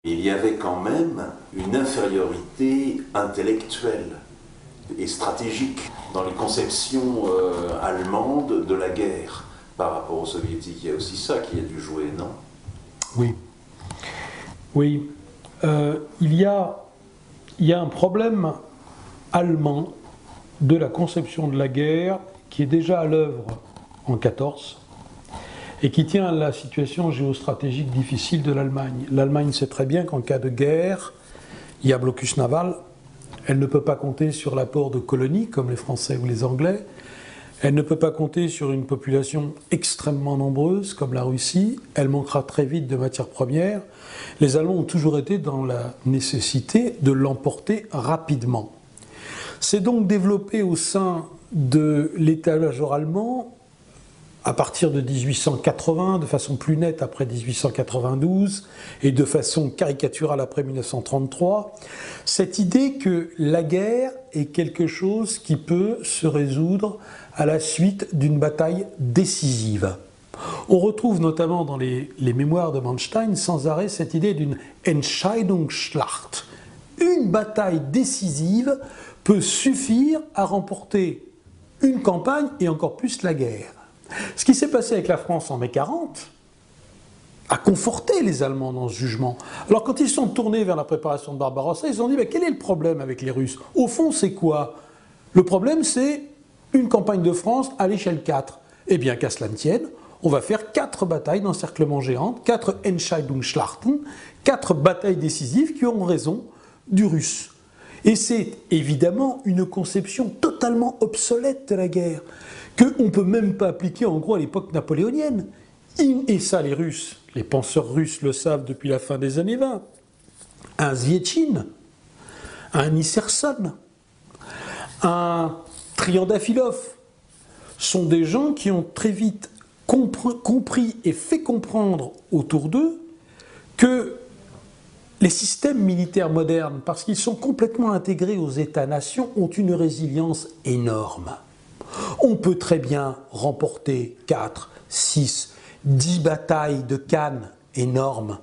Il y avait quand même une infériorité intellectuelle et stratégique dans les conceptions allemandes de la guerre par rapport aux soviétiques. Il y a aussi ça qui a dû jouer, non? Oui. Oui. Il y a un problème allemand de la conception de la guerre qui est déjà à l'œuvre en 14 et qui tient à la situation géostratégique difficile de l'Allemagne. L'Allemagne sait très bien qu'en cas de guerre, il y a blocus naval, elle ne peut pas compter sur l'apport de colonies comme les Français ou les Anglais, elle ne peut pas compter sur une population extrêmement nombreuse comme la Russie, elle manquera très vite de matières premières. Les Allemands ont toujours été dans la nécessité de l'emporter rapidement. C'est donc développé au sein de l'état-major allemand, à partir de 1880, de façon plus nette après 1892 et de façon caricaturale après 1933, cette idée que la guerre est quelque chose qui peut se résoudre à la suite d'une bataille décisive. On retrouve notamment dans les mémoires de Manstein sans arrêt cette idée d'une Entscheidungsschlacht. Une bataille décisive peut suffire à remporter une campagne et encore plus la guerre. Ce qui s'est passé avec la France en mai 40 a conforté les Allemands dans ce jugement. Alors quand ils sont tournés vers la préparation de Barbarossa, ils se sont dit quel est le problème avec les Russes? Au fond, c'est quoi? Le problème, c'est une campagne de France à l'échelle 4. Eh bien, qu'à cela ne tienne, on va faire 4 batailles d'encerclement géant, 4 Entscheidungsschlachten, 4 batailles décisives qui auront raison du russe. Et c'est évidemment une conception totalement obsolète de la guerre, qu'on ne peut même pas appliquer en gros à l'époque napoléonienne. Et ça, les Russes, les penseurs russes le savent depuis la fin des années 20. Un Zietchin, un Isserson, un Triandafilov sont des gens qui ont très vite compris et fait comprendre autour d'eux que les systèmes militaires modernes, parce qu'ils sont complètement intégrés aux États-nations, ont une résilience énorme. On peut très bien remporter 4, 6, 10 batailles de Cannes énormes.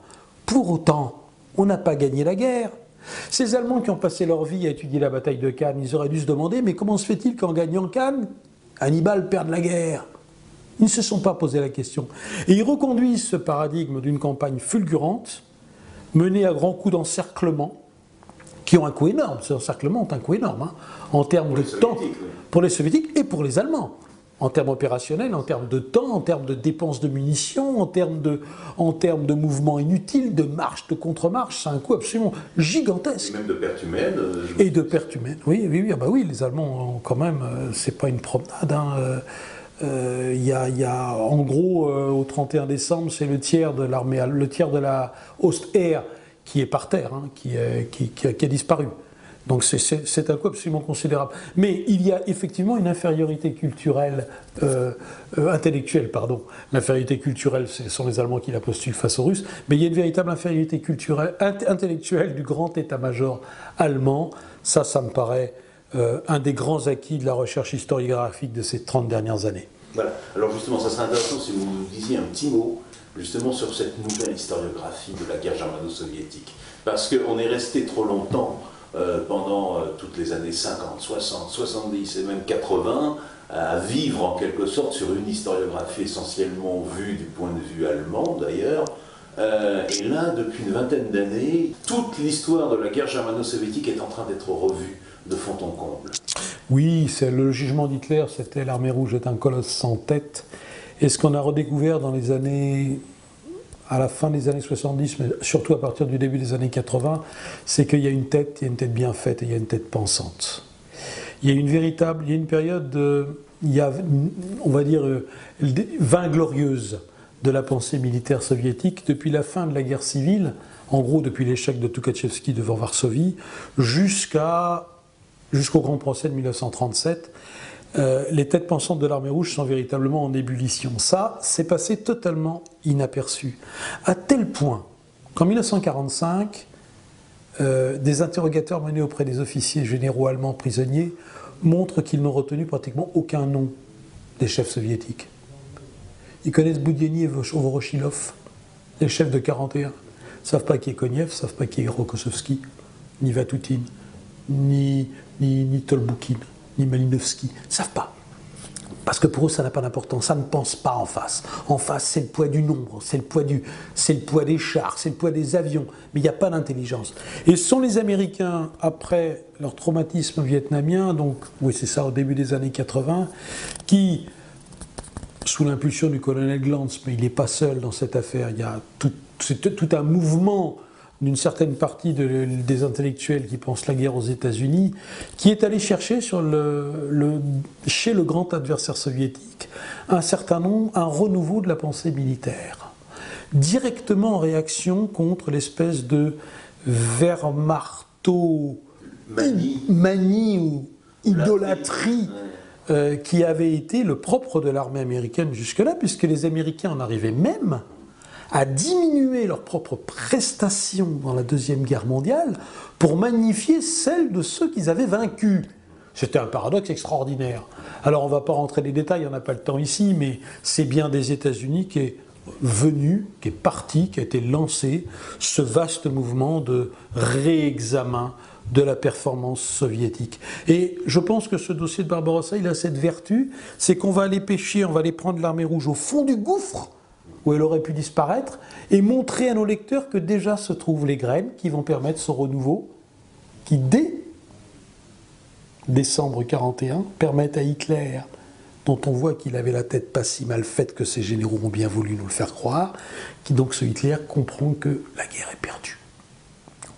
Pour autant, on n'a pas gagné la guerre. Ces Allemands qui ont passé leur vie à étudier la bataille de Cannes, ils auraient dû se demander, mais comment se fait-il qu'en gagnant Cannes, Hannibal perde la guerre? Ils ne se sont pas posé la question. Et ils reconduisent ce paradigme d'une campagne fulgurante, menée à grands coups d'encerclement, qui ont un coût énorme. Ces encerclements ont un coût énorme, en termes de temps, pour les Soviétiques et pour les Allemands. En termes opérationnels, en termes de temps, en termes de dépenses de munitions, en termes de mouvements inutiles, de marche, de contre-marche, c'est un coût absolument gigantesque. Et même de pertes humaines. Et de pertes humaines, oui, oui, les Allemands, quand même, c'est pas une promenade. Il y a, en gros, au 31 décembre, c'est le tiers de l'armée, le tiers de la Ost-Heer qui est par terre, qui a disparu. Donc c'est un coût absolument considérable. Mais il y a effectivement une infériorité culturelle, intellectuelle, pardon. L'infériorité culturelle, ce sont les Allemands qui la postulent face aux Russes, mais il y a une véritable infériorité culturelle, intellectuelle du grand état-major allemand. Ça me paraît un des grands acquis de la recherche historiographique de ces 30 dernières années. Voilà. Alors justement, ça serait intéressant si vous nous disiez un petit mot justement sur cette nouvelle historiographie de la guerre germano-soviétique. Parce qu'on est resté trop longtemps, pendant toutes les années 50, 60, 70 et même 80, à vivre en quelque sorte sur une historiographie essentiellement vue du point de vue allemand d'ailleurs. Et là, depuis une vingtaine d'années, toute l'histoire de la guerre germano-soviétique est en train d'être revue de fond en comble. Oui, c'est le jugement d'Hitler, c'était l'armée rouge est un colosse sans tête. Et ce qu'on a redécouvert dans les années, à la fin des années 70, mais surtout à partir du début des années 80, c'est qu'il y a une tête bien faite et il y a une tête pensante. Il y a une période, on va dire, vainglorieuse de la pensée militaire soviétique depuis la fin de la guerre civile, en gros depuis l'échec de Tukhachevski devant Varsovie, jusqu'au grand procès de 1937. Les têtes pensantes de l'armée rouge sont véritablement en ébullition. Ça, c'est passé totalement inaperçu. À tel point qu'en 1945, des interrogateurs menés auprès des officiers généraux allemands prisonniers montrent qu'ils n'ont retenu pratiquement aucun nom des chefs soviétiques. Ils connaissent Boudyanny et Voroshilov, les chefs de 41. savent pas qui est Konev, savent pas qui est Rokossovski, ni Vatutin, ni Tolbukhin, ni Malinovski, ils savent pas. Parce que pour eux, ça n'a pas d'importance, ça ne pense pas en face. En face, c'est le poids du nombre, c'est le poids des chars, c'est le poids des avions, mais il n'y a pas d'intelligence. Et ce sont les Américains, après leur traumatisme vietnamien, donc, oui c'est ça, au début des années 80, qui, sous l'impulsion du colonel Glantz, mais il n'est pas seul dans cette affaire, il y a tout un mouvement d'une certaine partie des intellectuels qui pensent la guerre aux États-Unis, qui est allé chercher chez le grand adversaire soviétique un renouveau de la pensée militaire, directement en réaction contre l'espèce de Wehrmachto-manie ou idolâtrie qui avait été le propre de l'armée américaine jusque-là, puisque les Américains en arrivaient même à diminuer leurs propres prestations dans la Deuxième Guerre mondiale pour magnifier celles de ceux qu'ils avaient vaincus. C'était un paradoxe extraordinaire. Alors on ne va pas rentrer dans les détails, on n'a pas le temps ici, mais c'est bien des États-Unis qui est venu, qui est parti, qui a été lancé ce vaste mouvement de réexamen de la performance soviétique. Et je pense que ce dossier de Barbarossa, il a cette vertu, c'est qu'on va aller pêcher, on va aller prendre l'armée rouge au fond du gouffre, où elle aurait pu disparaître, et montrer à nos lecteurs que déjà se trouvent les graines qui vont permettre ce renouveau, qui dès décembre 1941 permettent à Hitler, dont on voit qu'il avait la tête pas si mal faite que ses généraux ont bien voulu nous le faire croire, qui donc ce Hitler comprend que la guerre est perdue.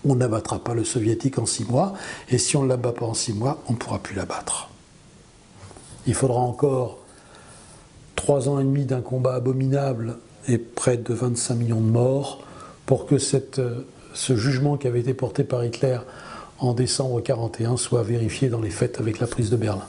On n'abattra pas le soviétique en 6 mois, et si on ne l'abat pas en 6 mois, on ne pourra plus l'abattre. Il faudra encore 3 ans et demi d'un combat abominable et près de 25 millions de morts pour que ce jugement qui avait été porté par Hitler en décembre 1941 soit vérifié dans les faits avec la prise de Berlin.